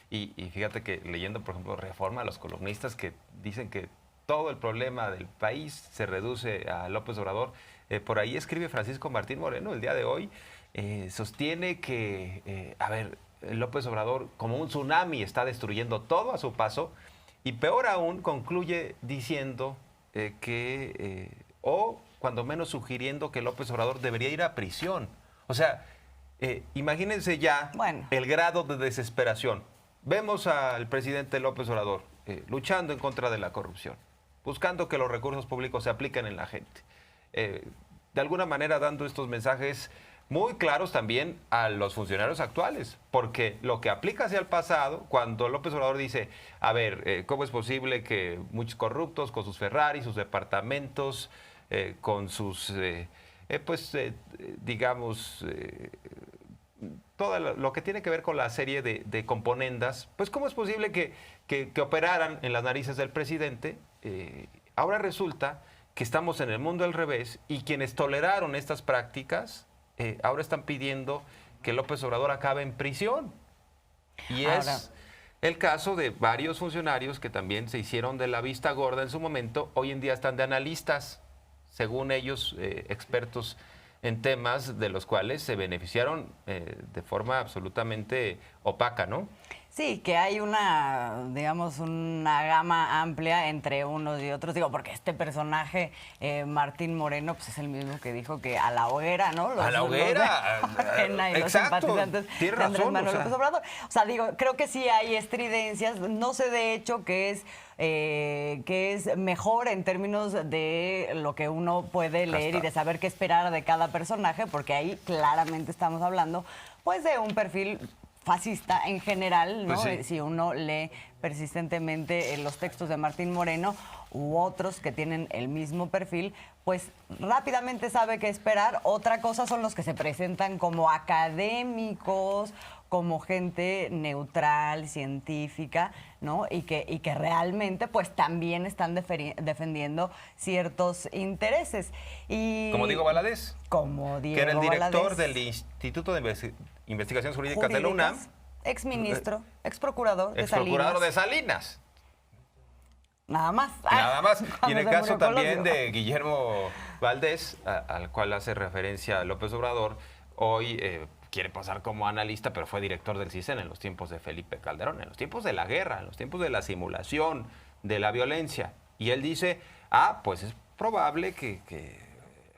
Y fíjate que leyendo, por ejemplo, Reforma, los columnistas que dicen que todo el problema del país se reduce a López Obrador, por ahí escribe Francisco Martín Moreno el día de hoy, sostiene que, López Obrador como un tsunami está destruyendo todo a su paso y peor aún concluye diciendo o cuando menos sugiriendo que López Obrador debería ir a prisión. O sea, imagínense ya el grado de desesperación. Vemos al presidente López Obrador luchando en contra de la corrupción, buscando que los recursos públicos se apliquen en la gente. De alguna manera dando estos mensajes muy claros también a los funcionarios actuales, porque lo que aplica hacia el pasado, cuando López Obrador dice, a ver, ¿cómo es posible que muchos corruptos con sus Ferrari, sus departamentos, con sus, todo lo que tiene que ver con la serie de componendas, pues cómo es posible que operaran en las narices del presidente? Ahora resulta que estamos en el mundo al revés y quienes toleraron estas prácticas ahora están pidiendo que López Obrador acabe en prisión. Y es el caso de varios funcionarios que también se hicieron de la vista gorda en su momento, hoy en día están de analistas, según ellos, expertos en temas de los cuales se beneficiaron de forma absolutamente opaca, ¿no? Sí, que hay una, digamos, una gama amplia entre unos y otros. Digo, porque este personaje, Martín Moreno, pues es el mismo que dijo que a la hoguera, ¿no? A la hoguera. Y los simpatizantes de Andrés Manuel López Obrador. O sea, digo, creo que sí hay estridencias. No sé, de hecho, que es mejor en términos de lo que uno puede leer y de saber qué esperar de cada personaje, porque ahí claramente estamos hablando, pues, de un perfil fascista en general, ¿no? Pues sí. Si uno lee persistentemente los textos de Martín Moreno u otros que tienen el mismo perfil, pues rápidamente sabe qué esperar. Otra cosa son los que se presentan como académicos, como gente neutral, científica, ¿no? Y que realmente pues también están defendiendo ciertos intereses. Y como Diego Valadez. Como Diego que era el director Valadez, del Instituto de Investigaciones Jurídicas de la UNAM. Exministro, exprocurador de Salinas. Exprocurador de Salinas. Nada más. Nada más. Y en el caso también de Guillermo Valdés, al cual hace referencia López Obrador, hoy quiere pasar como analista, pero fue director del CISEN en los tiempos de Felipe Calderón, en los tiempos de la guerra, en los tiempos de la simulación, de la violencia. Y él dice, pues es probable que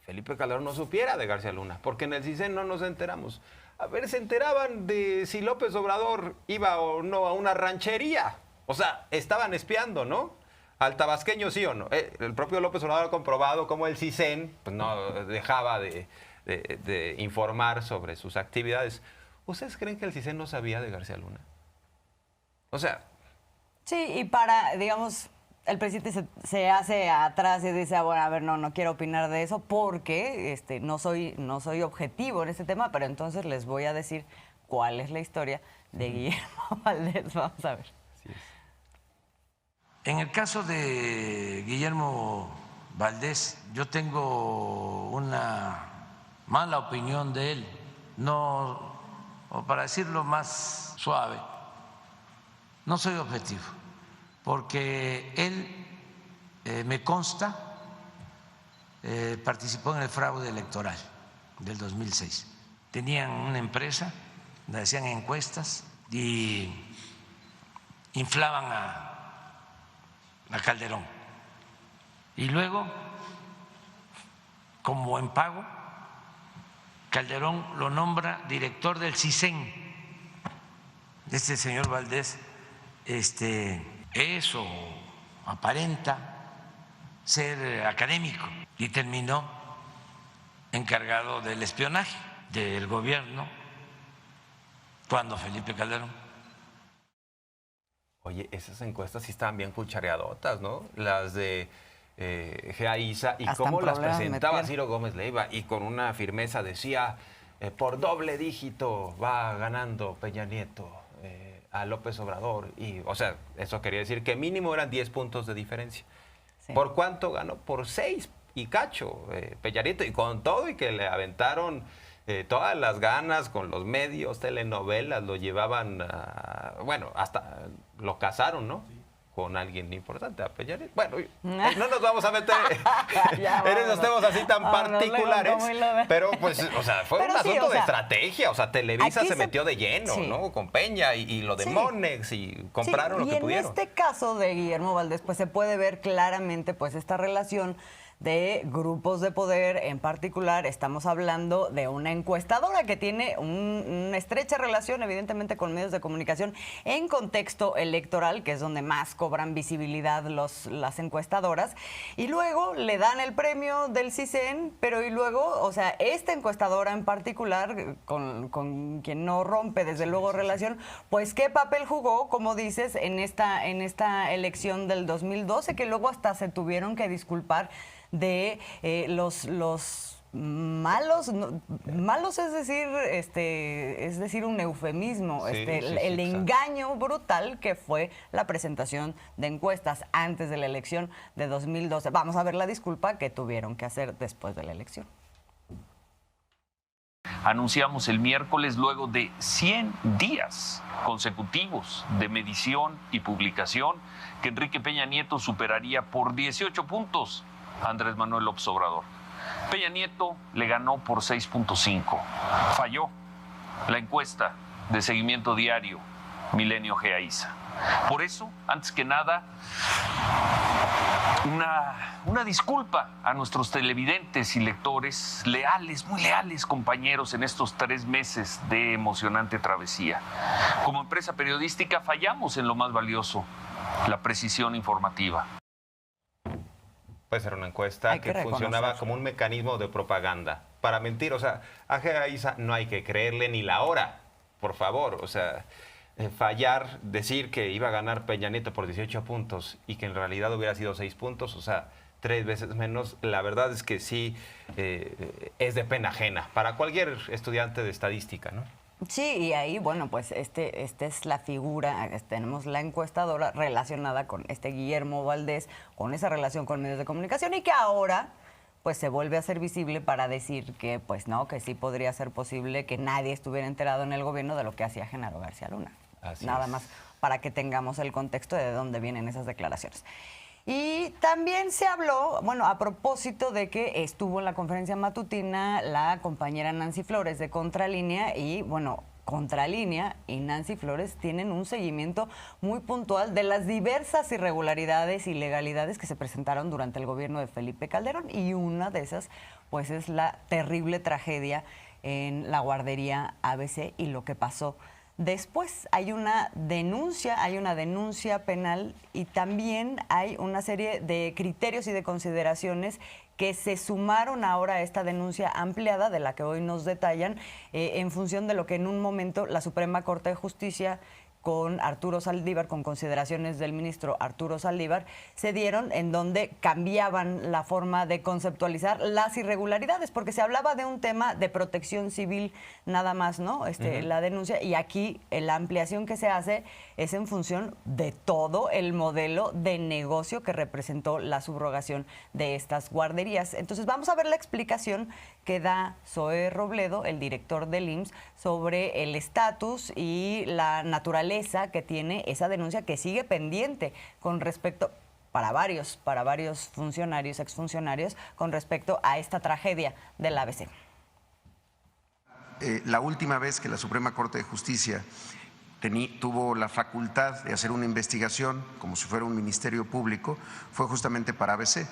Felipe Calderón no supiera de García Luna, porque en el CISEN no nos enteramos. A ver, se enteraban de si López Obrador iba o no a una ranchería. O sea, estaban espiando, ¿no? Al tabasqueño, sí o no. El propio López Obrador ha comprobado cómo el CISEN pues, no dejaba de informar sobre sus actividades. ¿Ustedes creen que el CISEN no sabía de García Luna? O sea... Sí, y para, digamos, el presidente se hace atrás y dice, bueno, a ver, no quiero opinar de eso porque no soy objetivo en este tema, pero entonces les voy a decir cuál es la historia de Guillermo Valdés. Vamos a ver. Así es. En el caso de Guillermo Valdés, yo tengo una mala opinión de él, no, o para decirlo más suave, no soy objetivo, porque él, me consta, participó en el fraude electoral del 2006. Tenían una empresa, donde hacían encuestas y inflaban a Calderón. Y luego, como en pago, Calderón lo nombra director del CISEN. Este señor Valdés, eso aparenta ser académico y terminó encargado del espionaje del gobierno cuando Felipe Calderón. Oye, esas encuestas sí estaban bien cuchareadotas, ¿no? Las de GAISA y cómo las presentaba Ciro Gómez Leiva y con una firmeza decía, por doble dígito va ganando Peña Nieto a López Obrador. Y, o sea, eso quería decir que mínimo eran 10 puntos de diferencia. Sí. ¿Por cuánto ganó? Por 6 y cacho Peña Nieto, y con todo y que le aventaron todas las ganas con los medios, telenovelas, lo llevaban, bueno, hasta lo casaron, ¿no? Con alguien importante, a Peña Nieto. Bueno, no nos vamos a meter en esos temas así tan particulares, pero pues, o sea, fue un asunto de estrategia, o sea, Televisa se metió de lleno, ¿no? Con Peña y lo de Monex y compraron lo que pudieron. Y en este caso de Guillermo Valdés, pues se puede ver claramente pues esta relación de grupos de poder. En particular, estamos hablando de una encuestadora que tiene una estrecha relación, evidentemente, con medios de comunicación en contexto electoral, que es donde más cobran visibilidad las encuestadoras, y luego le dan el premio del CISEN, pero y luego, o sea, esta encuestadora en particular, con quien no rompe desde luego relación, pues qué papel jugó, como dices, en esta elección del 2012, que luego hasta se tuvieron que disculpar de los malos, malos es decir un eufemismo, el engaño brutal que fue la presentación de encuestas antes de la elección de 2012. Vamos a ver la disculpa que tuvieron que hacer después de la elección. Anunciamos el miércoles, luego de 100 días consecutivos de medición y publicación, que Enrique Peña Nieto superaría por 18 puntos a Andrés Manuel López Obrador. Peña Nieto le ganó por 6.5. Falló la encuesta de seguimiento diario Milenio GEAISA. Por eso, antes que nada, una disculpa a nuestros televidentes y lectores, leales, muy leales compañeros en estos 3 meses de emocionante travesía. Como empresa periodística fallamos en lo más valioso, la precisión informativa. Puede ser una encuesta que funcionaba como un mecanismo de propaganda para mentir. O sea, a GEAISA no hay que creerle ni la hora, por favor. O sea, fallar, decir que iba a ganar Peña Nieto por 18 puntos y que en realidad hubiera sido 6 puntos, o sea, 3 veces menos, la verdad es que sí es de pena ajena para cualquier estudiante de estadística, ¿no? Sí, y ahí, bueno, pues esta es la figura, tenemos la encuestadora relacionada con Guillermo Valdés, con esa relación con medios de comunicación, y que ahora pues se vuelve a ser visible para decir que pues no, que sí podría ser posible que nadie estuviera enterado en el gobierno de lo que hacía Genaro García Luna. Nada más para que tengamos el contexto de dónde vienen esas declaraciones. Y también se habló, bueno, a propósito de que estuvo en la conferencia matutina la compañera Nancy Flores de Contralínea y, bueno, Contralínea y Nancy Flores tienen un seguimiento muy puntual de las diversas irregularidades y ilegalidades que se presentaron durante el gobierno de Felipe Calderón, y una de esas, pues, es la terrible tragedia en la guardería ABC y lo que pasó después. Hay una denuncia penal, y también hay una serie de criterios y de consideraciones que se sumaron ahora a esta denuncia ampliada de la que hoy nos detallan, en función de lo que en un momento la Suprema Corte de Justicia, con Arturo Saldívar, con consideraciones del ministro Arturo Saldívar, se dieron, en donde cambiaban la forma de conceptualizar las irregularidades, porque se hablaba de un tema de protección civil nada más, ¿no? La denuncia, y aquí la ampliación que se hace es en función de todo el modelo de negocio que representó la subrogación de estas guarderías. Entonces vamos a ver la explicación que da Zoé Robledo, el director del IMSS, sobre el estatus y la naturaleza que tiene esa denuncia, que sigue pendiente con respecto, para varios funcionarios, exfuncionarios, con respecto a esta tragedia del ABC. La última vez que la Suprema Corte de Justicia tuvo la facultad de hacer una investigación, como si fuera un ministerio público, fue justamente para ABC.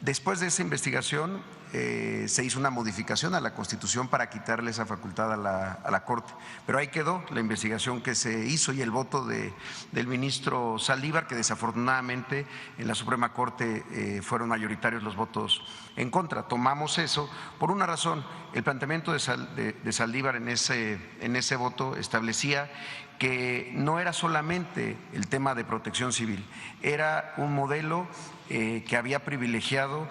Después de esa investigación se hizo una modificación a la Constitución para quitarle esa facultad a la Corte. Pero ahí quedó la investigación que se hizo y el voto del ministro Saldívar, que desafortunadamente en la Suprema Corte fueron mayoritarios los votos en contra. Tomamos eso por una razón. El planteamiento de Saldívar en ese voto establecía que no era solamente el tema de protección civil, era un modelo que había privilegiado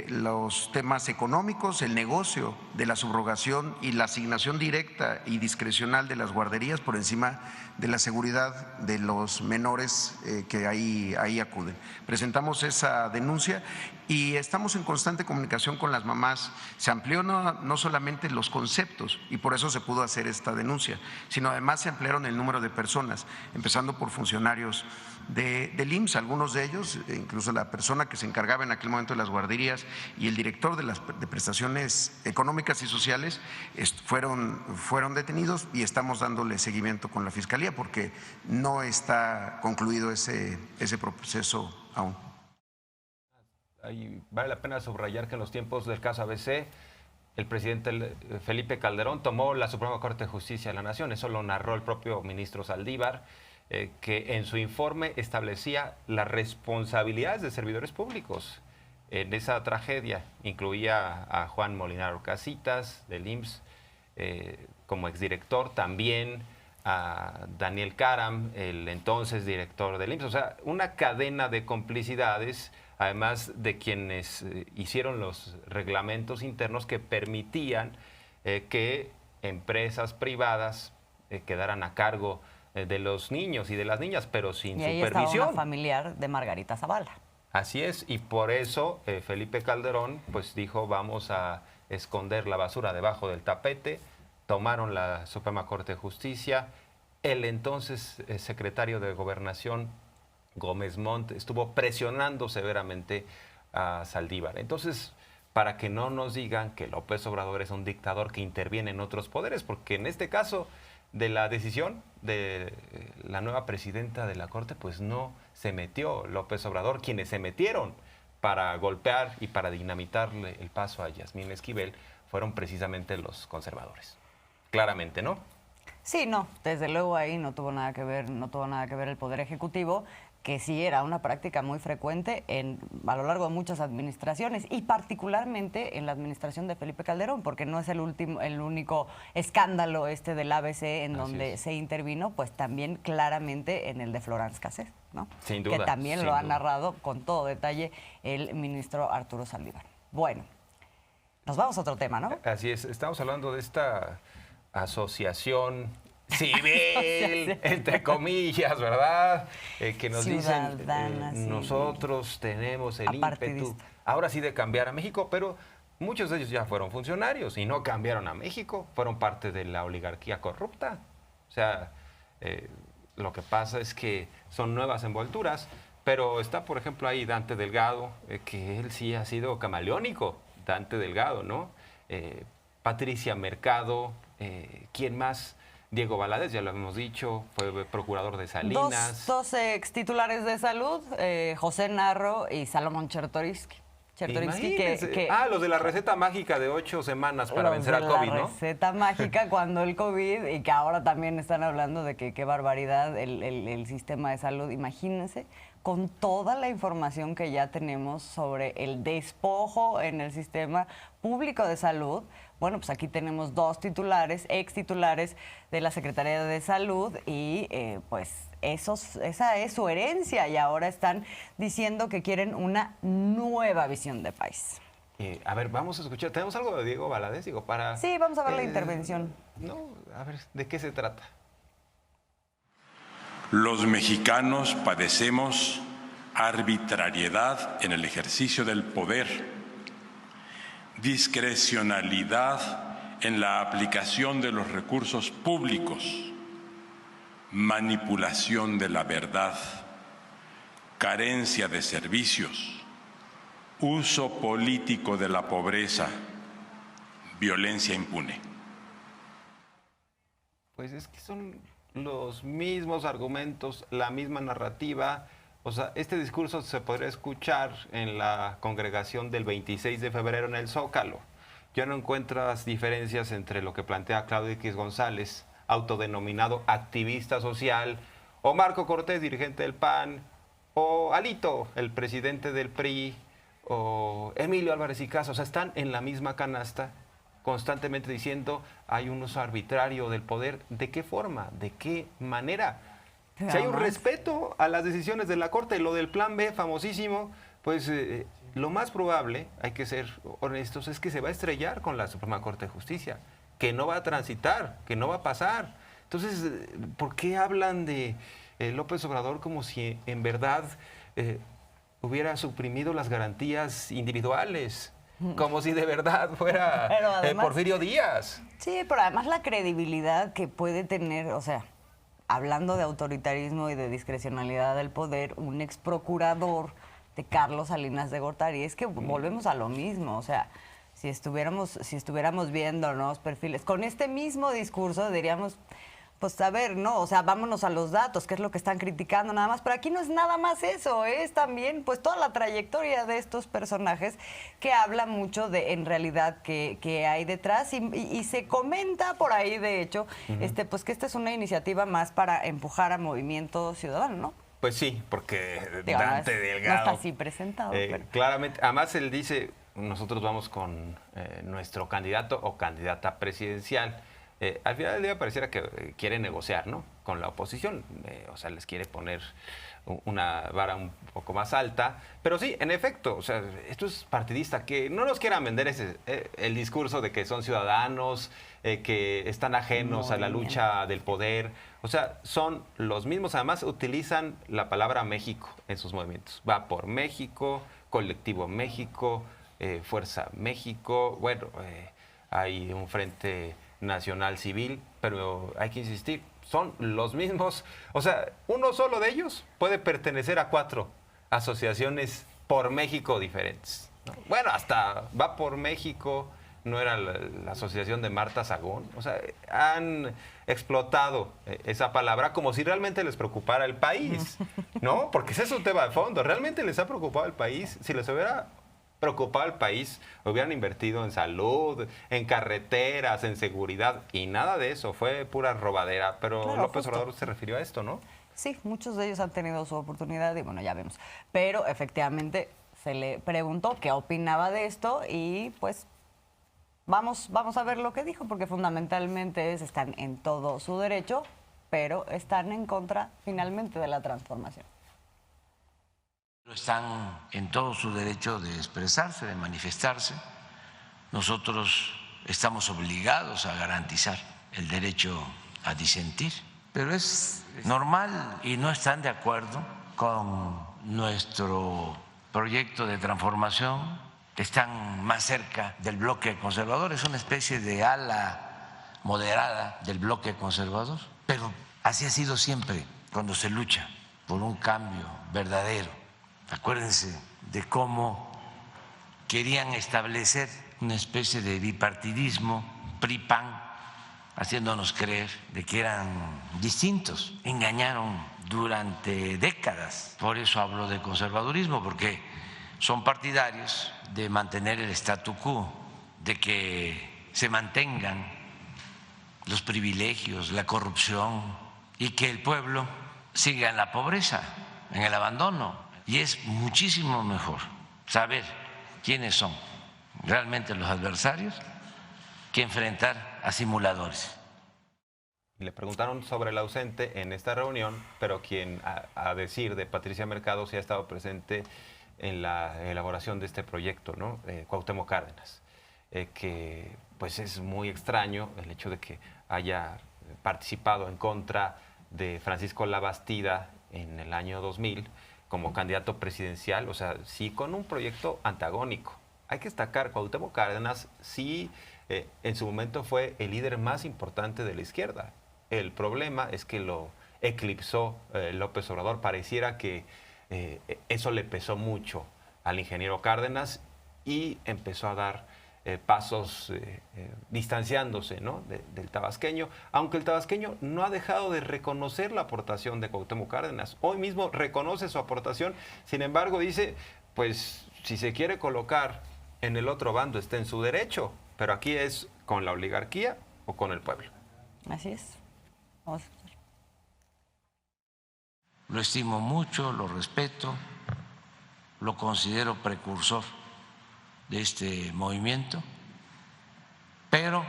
los temas económicos, el negocio de la subrogación y la asignación directa y discrecional de las guarderías por encima de la seguridad de los menores que ahí acuden. Presentamos esa denuncia Y estamos en constante comunicación con las mamás. Se amplió no solamente los conceptos, y por eso se pudo hacer esta denuncia, sino además se ampliaron el número de personas, empezando por funcionarios del IMSS, algunos de ellos, incluso la persona que se encargaba en aquel momento de las guarderías y el director de prestaciones económicas y sociales fueron detenidos, y estamos dándole seguimiento con la Fiscalía porque no está concluido ese proceso aún. Ahí vale la pena subrayar que en los tiempos del caso ABC, el presidente Felipe Calderón tomó la Suprema Corte de Justicia de la Nación. Eso lo narró el propio ministro Saldívar, que en su informe establecía las responsabilidades de servidores públicos en esa tragedia. Incluía a Juan Molinaro Casitas, del IMSS, como exdirector, también a Daniel Caram, el entonces director del IMSS. O sea, una cadena de complicidades, además de quienes hicieron los reglamentos internos que permitían que empresas privadas quedaran a cargo de los niños y de las niñas, pero sin supervisión. Estaba una familiar de Margarita Zavala. Así es, y por eso Felipe Calderón pues dijo: vamos a esconder la basura debajo del tapete. Tomaron la Suprema Corte de Justicia. El entonces secretario de Gobernación, Gómez Montt, estuvo presionando severamente a Saldívar. Entonces, para que no nos digan que López Obrador es un dictador que interviene en otros poderes, porque en este caso de la decisión de la nueva presidenta de la Corte, pues no se metió López Obrador. Quienes se metieron para golpear y para dinamitarle el paso a Yasmín Esquivel fueron precisamente los conservadores. Claramente, ¿no? Sí, no, desde luego ahí no tuvo nada que ver el Poder Ejecutivo, que sí era una práctica muy frecuente a lo largo de muchas administraciones, y particularmente en la administración de Felipe Calderón, porque no es el único escándalo del ABC en donde se intervino, pues también claramente en el de Florence Cassés, ¿no? Sin duda. Que también lo ha narrado con todo detalle el ministro Arturo Saldívar. Bueno, nos vamos a otro tema, ¿no? Así es, estamos hablando de esta asociación civil, entre comillas, ¿verdad? Que nos dicen, nosotros tenemos el ímpetu, ahora sí, de cambiar a México, pero muchos de ellos ya fueron funcionarios y no cambiaron a México, fueron parte de la oligarquía corrupta. O sea, lo que pasa es que son nuevas envolturas, pero está, por ejemplo, ahí Dante Delgado, que él sí ha sido camaleónico, Dante Delgado, ¿no? Patricia Mercado, ¿quién más? Diego Valadez, ya lo hemos dicho, fue procurador de Salinas. Dos ex titulares de salud, José Narro y Salomón Chertorivsky. Los de la receta mágica de 8 semanas para vencer al COVID, ¿no? La receta mágica cuando el COVID, y que ahora también están hablando de que qué barbaridad el sistema de salud. Imagínense, con toda la información que ya tenemos sobre el despojo en el sistema público de salud. Bueno, pues aquí tenemos dos titulares, ex titulares de la Secretaría de Salud, y pues esa es su herencia, y ahora están diciendo que quieren una nueva visión de país. A ver, vamos a escuchar. ¿Tenemos algo de Diego Valadez? Sí, vamos a ver la intervención. No, a ver, ¿de qué se trata? Los mexicanos padecemos arbitrariedad en el ejercicio del poder, discrecionalidad en la aplicación de los recursos públicos, manipulación de la verdad, carencia de servicios, uso político de la pobreza, violencia impune. Pues es que son los mismos argumentos, la misma narrativa. O sea, este discurso se podría escuchar en la congregación del 26 de febrero en el Zócalo. Yo no encuentro las diferencias entre lo que plantea Claudio X González, autodenominado activista social, o Marco Cortés, dirigente del PAN, o Alito, el presidente del PRI, o Emilio Álvarez y Caso. O sea, están en la misma canasta, constantemente diciendo hay un uso arbitrario del poder. ¿De qué forma? ¿De qué manera? Si hay un respeto a las decisiones de la Corte, lo del Plan B famosísimo, pues lo más probable, hay que ser honestos, es que se va a estrellar con la Suprema Corte de Justicia, que no va a transitar, que no va a pasar. Entonces, ¿por qué hablan de López Obrador como si en verdad hubiera suprimido las garantías individuales, como si de verdad fuera además, Porfirio Díaz. Sí, pero además la credibilidad que puede tener, o sea, hablando de autoritarismo y de discrecionalidad del poder, un ex procurador de Carlos Salinas de Gortari, es que volvemos a lo mismo, o sea, si estuviéramos viendo los perfiles con este mismo discurso, diríamos, pues a ver, no, o sea, vámonos a los datos, qué es lo que están criticando nada más, pero aquí no es nada más eso, es también pues toda la trayectoria de estos personajes que habla mucho de en realidad que hay detrás y se comenta por ahí, de hecho, pues que esta es una iniciativa más para empujar a Movimiento Ciudadano, ¿no? Pues sí, porque Dante Delgado no está así presentado. Pero claramente, además él dice, nosotros vamos con nuestro candidato o candidata presidencial. Al final del día pareciera que quiere negociar, ¿no?, con la oposición, o sea, les quiere poner una vara un poco más alta, pero sí, en efecto, o sea, esto es partidista, que no nos quieran vender el discurso de que son ciudadanos, que están ajenos a la lucha del poder, o sea, son los mismos, además utilizan la palabra México en sus movimientos, va por México, Colectivo México, Fuerza México, bueno, hay un frente nacional civil, pero hay que insistir, son los mismos, o sea, uno solo de ellos puede pertenecer a 4 asociaciones por México diferentes, ¿no? Bueno, hasta va por México, no era la asociación de Marta Sagún, o sea, han explotado esa palabra como si realmente les preocupara el país, ¿no? Porque ese es un tema de fondo, realmente les ha preocupado el país, si les hubiera preocupado el país, hubieran invertido en salud, en carreteras, en seguridad, y nada de eso, fue pura robadera. Pero claro, López Obrador se refirió a esto, ¿no? Sí, muchos de ellos han tenido su oportunidad y bueno, ya vemos. Pero efectivamente se le preguntó qué opinaba de esto y pues vamos a ver lo que dijo, porque fundamentalmente están en todo su derecho, pero están en contra finalmente de la transformación. Están en todo su derecho de expresarse, de manifestarse. Nosotros estamos obligados a garantizar el derecho a disentir, pero es normal y no están de acuerdo con nuestro proyecto de transformación. Están más cerca del bloque conservador, es una especie de ala moderada del bloque conservador, pero así ha sido siempre cuando se lucha por un cambio verdadero. Acuérdense de cómo querían establecer una especie de bipartidismo, PRI-PAN, haciéndonos creer de que eran distintos. Engañaron durante décadas. Por eso hablo de conservadurismo, porque son partidarios de mantener el statu quo, de que se mantengan los privilegios, la corrupción y que el pueblo siga en la pobreza, en el abandono. Y es muchísimo mejor saber quiénes son realmente los adversarios que enfrentar a simuladores. Le preguntaron sobre el ausente en esta reunión, pero quien, a decir de Patricia Mercado, sí ha estado presente en la elaboración de este proyecto, ¿no? Cuauhtémoc Cárdenas, que pues es muy extraño el hecho de que haya participado en contra de Francisco Labastida en el año 2000, como candidato presidencial, o sea, sí con un proyecto antagónico. Hay que destacar, Cuauhtémoc Cárdenas sí en su momento fue el líder más importante de la izquierda. El problema es que lo eclipsó López Obrador. Pareciera que eso le pesó mucho al ingeniero Cárdenas y empezó a dar pasos distanciándose, ¿no?, del tabasqueño, aunque el tabasqueño no ha dejado de reconocer la aportación de Cuauhtémoc Cárdenas. Hoy mismo reconoce su aportación, sin embargo dice, pues si se quiere colocar en el otro bando está en su derecho, pero aquí es con la oligarquía o con el pueblo. Así es. Vamos a escuchar. Lo estimo mucho, lo respeto, lo considero precursor de este movimiento, pero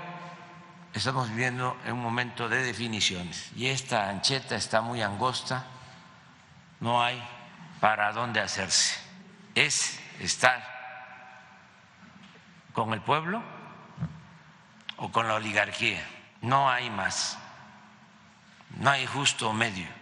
estamos viviendo en un momento de definiciones y esta ancheta está muy angosta, no hay para dónde hacerse. Es estar con el pueblo o con la oligarquía, no hay más, no hay justo medio.